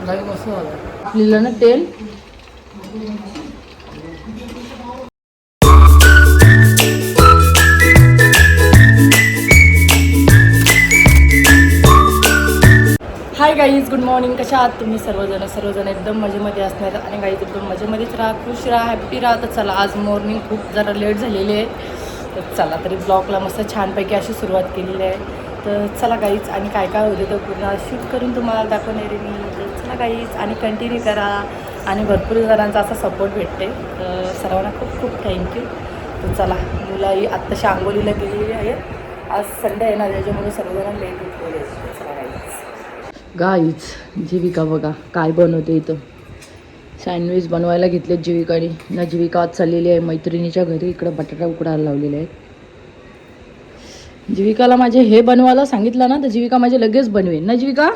गाई मस्त झालं लिहिलं ना तेल. Hi guys, good morning. कशा आहात तुम्ही सर्वजण एकदम मजेमध्ये असणार आणि गाईज एकदम मजेमध्येच राहा, खुश राहा, हॅप्पी राहा. तर चला, आज मॉर्निंग खूप जरा लेट झालेली आहे. तर चला तरी ब्लॉगला मस्त छानपैकी अशी सुरुवात केलेली आहे. तर चला गाईज, आणि काय काय होते तर पूर्ण शूट करून तुम्हाला दाखवणार आहे मी. तर चला गाईज, आणि कंटिन्यू करा आणि भरपूर जणांचा असा सपोर्ट भेटते. तर सर्वांना खूप खूप थँक्यू. तर चला, मुलाही आत्ताशी आंघोळीला गेलेली आहे. आज संडे आहे ना, त्याच्यामुळे सर्वजण लेट उठलेले आहेत. चला गाईज, जीविका बघा काय बनवते इथं. सँडविच बनवायला घेतलेत जीविकाने ना. जीविका आज चाललेली आहे मैत्रिणीच्या घरी. इकडं बटाटा उकडायला लावलेले आहेत. जीविकाला माझे हे बनवायला सांगितलं ना तर जीविका माझे लगेच बनवेन ना. जीविका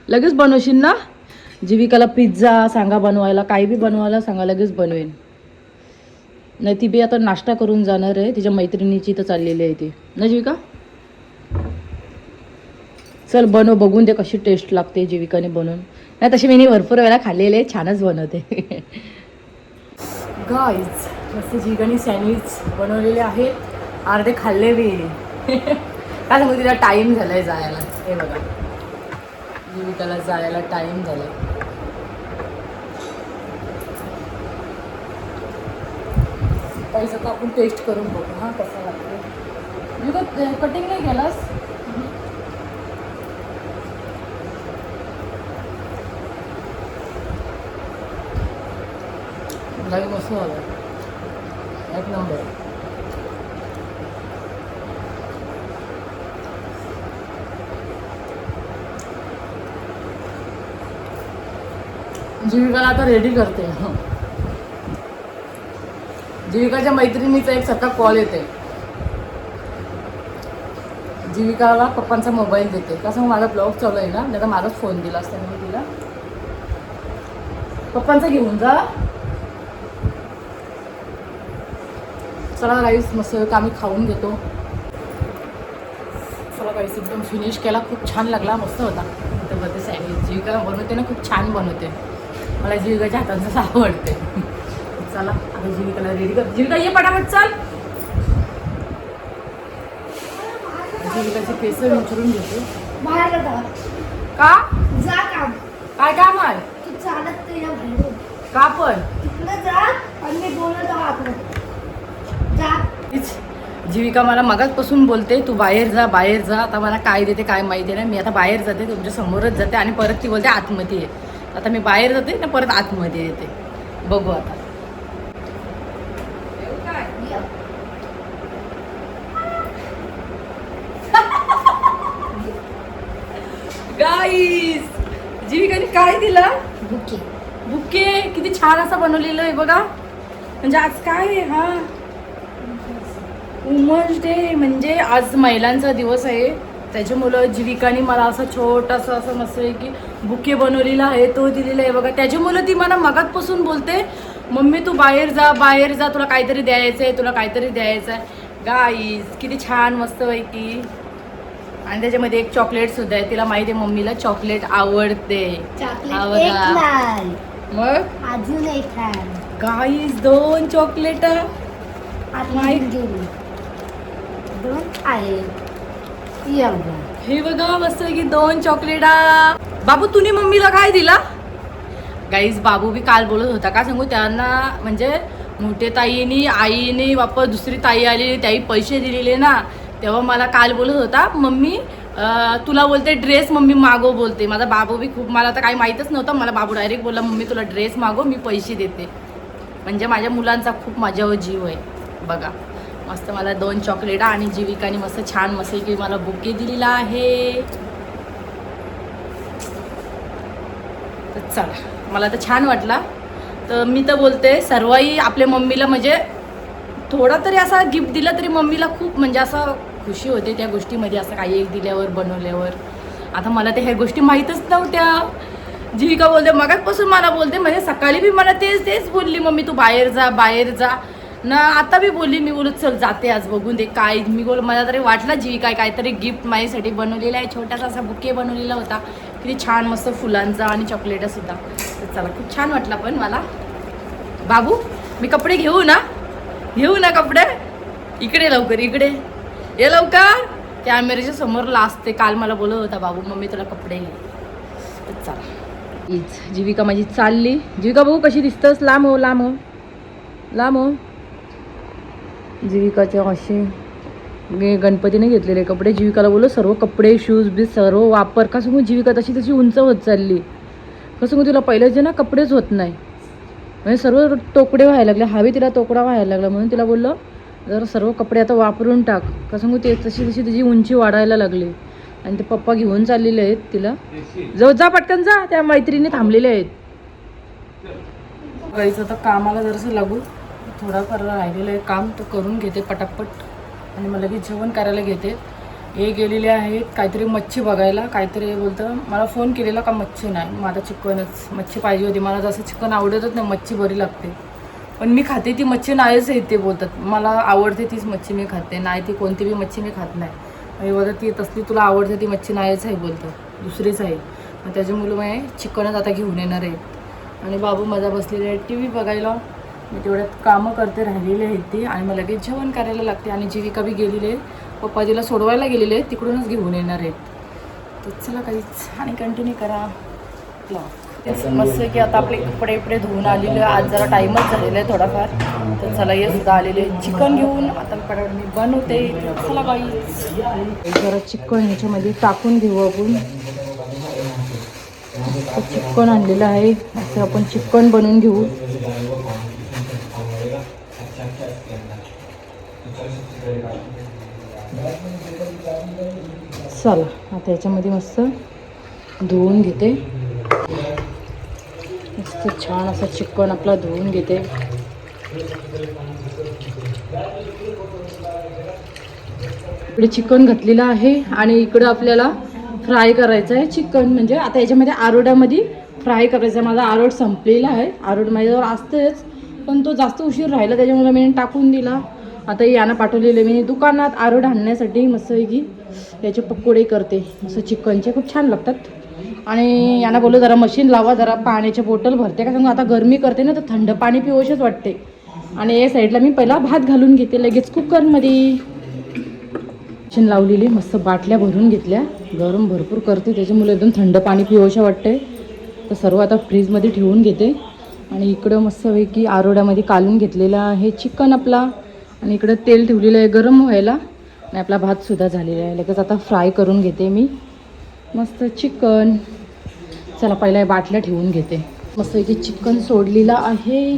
लगेच बनवशील ना. जीविकाला पिझ्झा सांगा बनवायला, काही बी बनवायला सांगा, लगेच बनवेन. नाही ती बी आता नाश्ता करून जाणार आहे, तिच्या मैत्रिणीची तर चाललेली आहे ती ना. जीविका चल बनव, बघून दे कशी टेस्ट लागते जीविकाने बनवून. नाही तशी मी भरपूर वेळा खाल्लेले, छानच बनवते. गाईज, मस्त जीविकाने सँडविच बनवलेले आहेत. अर्धे खाल्ले बी. काय सांगू, तिला टाईम झालाय जायला. हे बघा, जीविकाला जायला टाईम झालाय. पैसा तर आपण टेस्ट करून बघू हा कसा लागतो. जीविका कटिंग नाही केलास. गाई मस्त झालं, एक नंबर. जीविकाला आता रेडी करते. जीविकाच्या मैत्रिणीचा एक सतत कॉल येते. जीविकाला पप्पांचा मोबाईल देते. कसं माझा ब्लॉग चालू आहे ना, नाही तर माझाच फोन दिला असता मी तिला. पप्पांचा घेऊन जा. चला राईस मस्त आम्ही खाऊन घेतो. चला राईस एकदम फिनिश केला, खूप छान लागला, मस्त होता. तर बघते सँडविच जीविका बनवते ना, खूप छान बनवते. मला जीविकाच्या हातांचं आवडते. चला आता जीविकाला रेडी कर. जीविका ये पटापट, चल. जीविकाचे केस विचारून घेते. बाहेर का जा, काम काय काम आहे. तू चालत नाही ना बाहेर. का पण तिकडे जा आणि मी बोलत आहो आपण जा. जीविका मला मगाचपासून बोलते तू बाहेर जा बाहेर जा. आता मला काय देते काय माहिती नाही. मी आता बाहेर जाते, तुमच्या समोरच जाते आणि परत ती बोलते आतमध्ये ये. आता मी बाहेर जाते ना, परत आतमध्ये येते. बघू आता. गाईस, जीविकाने काय दिला. बुके. बुके किती छान असं बनवलेलं आहे बघा. म्हणजे आज काय आहे हा, वुमन्स डे, म्हणजे आज महिलांचा दिवस आहे. त्याच्यामुळं जीविकाने मला असं छोटासा असं मस्त आहे की बुके बनवलेला आहे, तो दिलेला आहे बघा. त्याच्यामुळं ती मला मगातपासून बोलते मम्मी तू बाहेर जा बाहेर जा, तुला काहीतरी द्यायचं आहे, तुला काहीतरी द्यायचं आहे. गाईज किती छान मस्त पैकी. आणि त्याच्यामध्ये एक चॉकलेट सुद्धा आहे. तिला माहिती आहे मम्मीला चॉकलेट आवडते. मग अजून एक गाईज 2 चॉकलेट. हे बघा मस्त की 2 चॉकलेट. बाबू तुम्ही मम्मीला काय दिला. गाईज बाबू बी काल बोलत होता, का सांगू त्यांना, म्हणजे मोठे ताईनी आईने वापस दुसरी ताई आली त्याही पैसे दिलेले ना, तेव्हा मला काल बोलत होता मम्मी तुला बोलते ड्रेस मम्मी मागो बोलते. माझा बाबू बी खूप, मला तर काही माहीतच नव्हतं, मला बाबू डायरेक्ट बोलला मम्मी तुला ड्रेस मागो मी पैसे देते. म्हणजे माझ्या मुलांचा खूप माझ्यावर जीव आहे बघा. मस्त मला 2 चॉकलेट आणि जीविकाने मस्त छान मस्त की मला बुके दिलेला आहे. तर चला, मला तर छान वाटला. तर मी तर बोलते सर्वही आपल्या मम्मीला म्हणजे थोडा तरी असा गिफ्ट दिला तरी मम्मीला खूप म्हणजे असं खुशी होते त्या गोष्टीमध्ये, असं काही एक दिल्यावर बनवल्यावर. आता मला ते ह्या गोष्टी माहीतच नव्हत्या. जीविका बोलते मगाचपासून मला बोलते, म्हणजे सकाळी बी मला तेच बोलली मम्मी तू बाहेर जा बाहेर जा ना. आता बी बोलली, मी बोलत चल जाते आज बघून दे काय. मी बोल मला तरी वाटलं जीविका काहीतरी गिफ्ट माझ्यासाठी बनवलेला आहे. छोटासा असा बुके बनवलेला होता. किती छान मस्त फुलांचा आणि चॉकलेट सुद्धा. तर चला खूप छान वाटला पण मला. बाबू मी कपडे घेऊ ना कपडे? इकडे लवकर, इकडे ये लवकर. कॅमेऱ्याच्या समोर लाजते. काल मला बोलत होता बाबू मम्मी तुला कपडे घे. तर चला जीविका माझी चालली. जीविका भाऊ कशी दिसतस? लांब हो. जीविकाचे असे मी गणपतीने घेतलेले कपडे. जीविकाला बोललो सर्व कपडे शूज बी सर्व वापर. का सांगू जीविका तशी उंच होत चालली. कसं सांगू तिला पहिलेच ना कपडेच होत नाही, म्हणजे सर्व तोकडे व्हायला लागले. हवे तिला तोकडा व्हायला लागला. म्हणून तिला बोललो जर सर्व कपडे आता वापरून टाक. कसं सांगू ते तशी तिची उंची वाढायला लागली. आणि ते पप्पा घेऊन चाललेले आहेत तिला. जा पटकन जा, त्या मैत्रिणी थांबलेल्या आहेत. गाईचं आता कामाला जरासं लागू. थोडाफार राहिलेलं आहे काम, तर करून घेते पटापट आणि मला लगेच जेवण करायला घेते. हे गेलेले आहेत काहीतरी मच्छी बघायला. काहीतरी बोलतं मला फोन केलेला का मच्छी नाही. माझा चिकनच मच्छी पाहिजे होती. मला जसं चिकन आवडतच नाही, मच्छी बरी लागते पण मी खाते ती मच्छी नाहीच आहे. ते बोलतात मला आवडते तीच मच्छी मी खाते, नाही ती कोणती बी मच्छी मी खात नाही. आणि बोलतात ती तसली तुला आवडते ती मच्छी नाहीच आहे बोलतं, दुसरीच आहे. मग त्याच्यामुळे मी चिकनच आता घेऊन येणार आहे. आणि बाबू माझा बसलेला आहे टी व्ही बघायला. मी तेवढ्यात कामं करते राहिलेले आहेत ती. आणि मला लगेच जेवण करायला लागते. आणि जीविका बी गेलेली आहे, पप्पा तिला सोडवायला गेलेले आहेत, तिकडूनच घेऊन येणार आहेत. तर चला काहीच आणि कंटिन्यू करा ब्लॉग. तेच मस्त की आता आपले कपडे धुवून आलेले. आज जरा टाईमच झालेला आहे थोडाफार. तर चला ये सुद्धा आलेले चिकन घेऊन आता मी बनवते. चला बाई जरा चिकन ह्याच्यामध्ये टाकून घेऊ आपण. चिकन आणलेलं आहे, असं आपण चिकन बनवून घेऊ. चला आता याच्यामध्ये मस्त धुवून घेते. मस्त छान असं चिकन आपला धुवून घेते. इकडे चिकन घातलेलं आहे आणि इकडं आपल्याला फ्राय करायचं आहे चिकन. म्हणजे आता याच्यामध्ये आरोडामध्ये फ्राय करायचं आहे. माझा आरोड संपलेला आहे. आरोड माझ्याजवळ असतेच पण तो जास्त उशीर राहिला त्याच्यामुळे मी टाकून दिला. आता यानं पाठवलेले मी दुकानात आरोड आणण्यासाठी. मस्तपैकी याचे पकोडे करते मस्त चिकनचे, खूप छान लागतात. आणि यांना बोललो जरा मशीन लावा, जरा पाण्याच्या बॉटल भरते. का सांगू आता गरमी करते ना, तर थंड पाणी पिवशच वाटते. आणि या साईडला मी पहिला भात घालून घेते लगेच कुकरमध्ये. मशीन लावलेली मस्त बाटल्या भरून घेतल्या. गरम भरपूर करते त्याच्यामुळे एकदम थंड पाणी पिवशा वाटते. तर सर्व आता फ्रीजमध्ये ठेवून घेते. आणि इकडं मस्तपैकी आरोड्यामध्ये कालून घेतलेला आहे चिकन आपला. आणि इकडं तेल ठेवलेलं आहे गरम व्हायला. आणि आपला भातसुद्धा झालेला आहे. लगेच आता फ्राय करून घेते मी मस्त चिकन. चला पहिला बाटल्या ठेवून घेते. मस्त इथे चिकन सोडलेला आहे.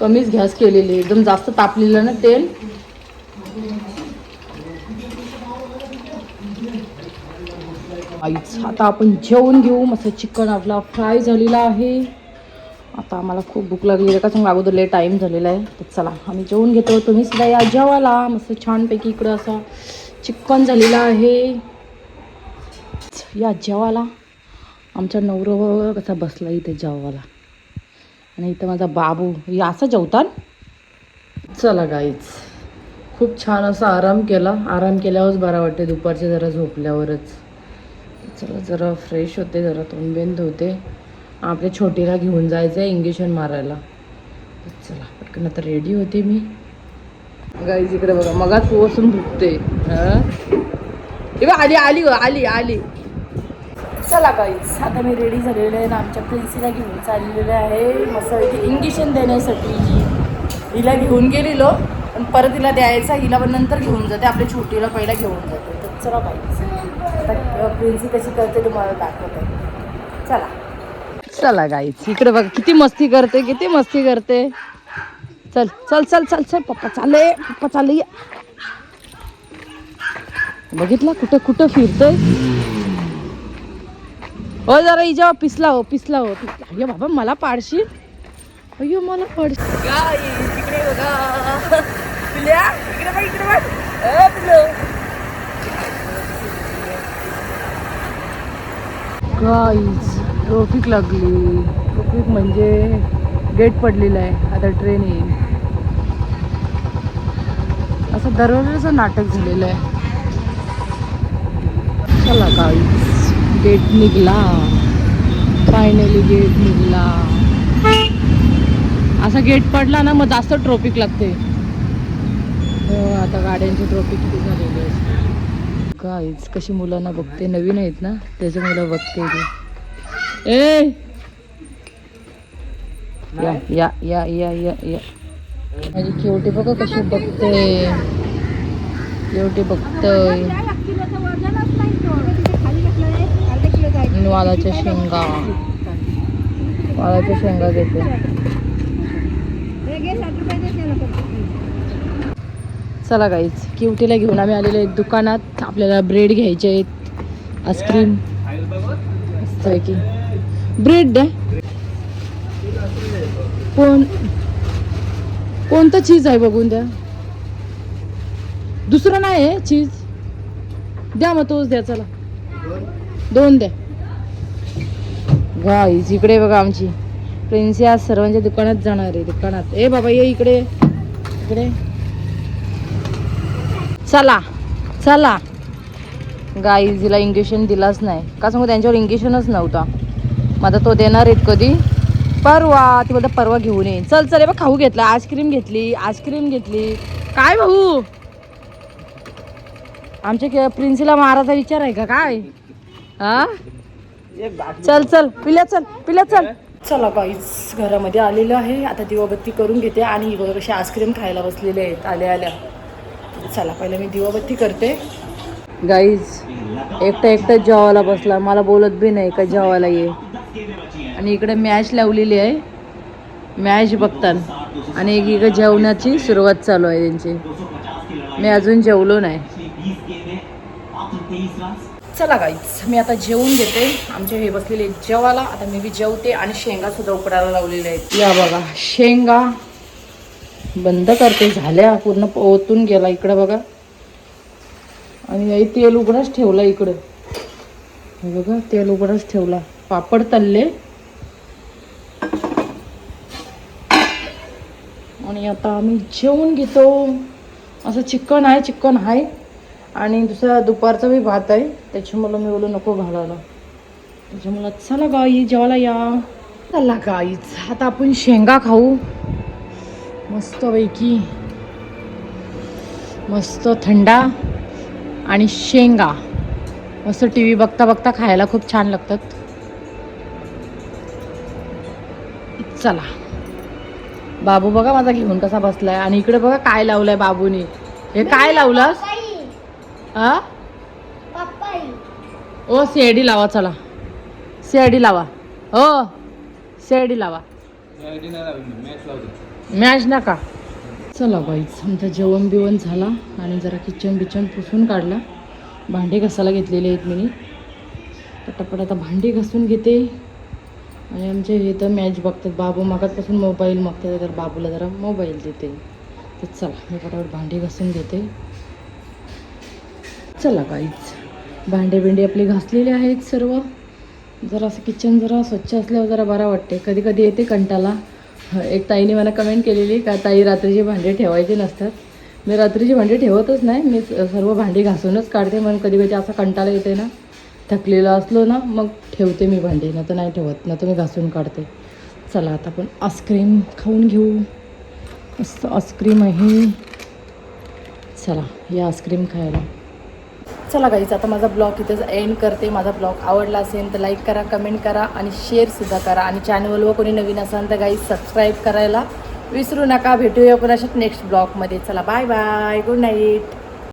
कमीच गॅस केलेली, एकदम जास्त तापलेलं ना तेल. आता आपण जेवून घेऊ. मस्त चिकन आपला फ्राय झालेला आहे. आता आम्हाला खूप भूक लागली आहे. का सांग अगोदर लय टाईम झालेला आहे. तर चला आम्ही जेवून घेतो. तुम्ही सुद्धा या जेवायला. मस्त छानपैकी इकडं असा चिकन झालेला आहे. या जेवायला. आमचा नवरा कसा बसला इथे जेवायला. आणि इथं माझा बाबू या असं जेवतात. चला गाईच खूप छान असा आराम केला. आराम केल्यावरच बरा वाटते दुपारचे जरा झोपल्यावरच. चला जरा फ्रेश होते, जरा तोंडबेन धुते. आपल्या छोटीला घेऊन जायचं आहे इंजेक्शन मारायला. चला पटकन आता रेडी होते मी. गाईज इकडे बघा मगाच पोसून भुकते. आली आली आली आली. चला गाईज आता मी रेडी झालेले आहे. आमच्या प्रिन्सीला घेऊन चाललेलं आहे मस्त इंजेक्शन देण्यासाठी. हिला घेऊन गेलेलो पण परत हिला द्यायचा. हिला पण नंतर घेऊन जाते. आपल्या छोटीला पहिला घेऊन जाते. तर चला गाईज आता प्रिन्सी कशी करते तुम्हाला दाखवते. चला चला गाईज इकडे बघा किती मस्ती करते, किती मस्ती करते. चल चल चल चल चल पप्पा चालले, पप्पा चालले. बघितलं कुठं कुठं फिरतोय. हो जरा हिच्या पिसला हो पिसला हो पिसला. अय्यो बाबा मला पाडशील. अय्यो मला पाडशील. गाईज इकडे बघा पिल्या, इकडे बघ इकडे बघ. गाईज ट्रॉफिक लागली. ट्रॉफिक म्हणजे गेट पडलेलं आहे. आता ट्रेन येईल. असं दररोजचं नाटक झालेलं आहे. चला गाईस, गेट निघला, फायनली गेट निघला. असा गेट पडला ना मग जास्त ट्रॉफिक लागते. हो, आता गाड्यांची ट्रॉफिक किती झालेली आहे. गाईज कशी मुलांना बघते, नवीन आहेत ना त्याच्या मुलं बघते ती. ए या या या या या या माझी केवटी बघा कशी बघते, केवटी बघतय. वालाच्या शेंगा, वालाच्या शेंगा घेते. चला गाईच, किवटीला घेऊन आम्ही आलेलो आहे दुकानात. आपल्याला ब्रेड घ्यायचे आहेत, आईस्क्रीम मस्त आहे की. ब्रेड द्या. कोणतं चीज आहे बघून द्या. दुसरं नाही आहे चीज, द्या मग तोच द्या. चला 2 द्या. गाईज इकडे बघा, आमची प्रिन्सी आज सर्वांच्या दुकानात जाणार आहे. दुकानात ए बाबा ये इकडे इकडे. चला चला. गाईज हिला इंजेक्शन दिलाच नाही का सांगू, त्यांच्यावर इंजेक्शनच नव्हता. मग आता तो देणार आहेत कधी, परवा. ती बोलता परवा घेऊन येईन. चल चल. बघ खाऊ घेतला, आईस्क्रीम घेतली, आईस्क्रीम घेतली. काय भाऊ, आमच्या प्रिन्सीला मारायचा विचार आहे का काय? हा चल चल पिल्या, चल पिल्या चल. चला गाईज घरामध्ये आलेलो आहे. आता दिवाबत्ती करून घेते. आणि ही बघा कशी आईस्क्रीम खायला बसलेले आहेत आल्या आल्या. चला पहिलं मी दिवाबत्ती करते. गाईज एकटा जेवायला बसला, मला बोलत बी नाही का जेवायला ये. आणि इकडे मॅच लावलेली आहे, मॅच बघतात. आणि इकडे जेवणाची सुरुवात चालू आहे त्यांची. मी अजून जेवलो नाही. चला गाईज मी आता जेवून घेते. आमचे हे बसलेले जेवायला. आता मी बी जेवते. आणि शेंगा सुद्धा उकडायला लावलेल्या आहेत. या बघा शेंगा बंद करते, झाल्या पूर्ण ओतून गेला. इकडं बघा. आणि तेल उघडच ठेवला इकडं. हे बघा तेल उघडच ठेवला. पापड तळले. आणि आता आम्ही जेवून घेतो. असं चिकन आहे आणि दुसरा दुपारचा बी भात आहे. त्याच्यामुळं मी बोलू नको घालायला. त्याच्यामुळं चला गाई जेवायला या. चला गाईच आता आपण शेंगा खाऊ मस्तपैकी. मस्त थंडा आणि शेंगा मस्त टी व्ही बघता बघता खायला खूप छान लागतात. चला. बाबू बघा माझा घेऊन कसा बसलाय. आणि इकडे बघा काय लावलंय बाबूने. हे काय लावलंस? हा ओ सीआयडी लावा. चला सीआयडी लावा. हो सीआयडी लावा. मॅच नका. चला बाईच आमचं जेवण बिवण झाला. आणि जरा किचन पुसून काढला. भांडी घासायला घेतलेले आहेत मी. पटापट आता भांडी घासून घेते. आणि आमचे हे तर मॅच बघतात. बाबू मागातपासून मोबाईल मागतात, तर बाबूला जरा मोबाईल देते. तर चला मी पटापट भांडी घासून घेते. चला गाईच भांडे बिंडे आपले घासलेले आहेत सर्व. जरा असं किचन जरा स्वच्छ असल्यावर जरा बरा वाटते. कधी कधी येते कंटाला. एक ताईने मला कमेंट केलेली का ताई रात्रीचे भांडे ठेवायचे नसतात. मी रात्रीचे भांडे ठेवतच नाही. मी सर्व भांडी घासूनच काढते. म्हणून कधी कधी असा कंटाळा येते ना, थकलेला असलो ना, मग ठेवते मी भांडी. ना तर नाही ठेवत, ना तर मी घासून काढते. चला आता आपण आईस्क्रीम खाऊन घेऊ. मस्त आईस्क्रीम आहे. चला या आईस्क्रीम खायला. चला गाईज आता माझा ब्लॉग इथेच एंड करते. माझा ब्लॉग आवडला असेल तर लाईक करा, कमेंट करा आणि शेअरसुद्धा करा. आणि चॅनलवर कोणी नवीन असाल तर गाईज सबस्क्राईब करायला विसरू नका. भेटूया कोणाच्यात नेक्स्ट ब्लॉगमध्ये. चला बाय बाय, गुड नाईट.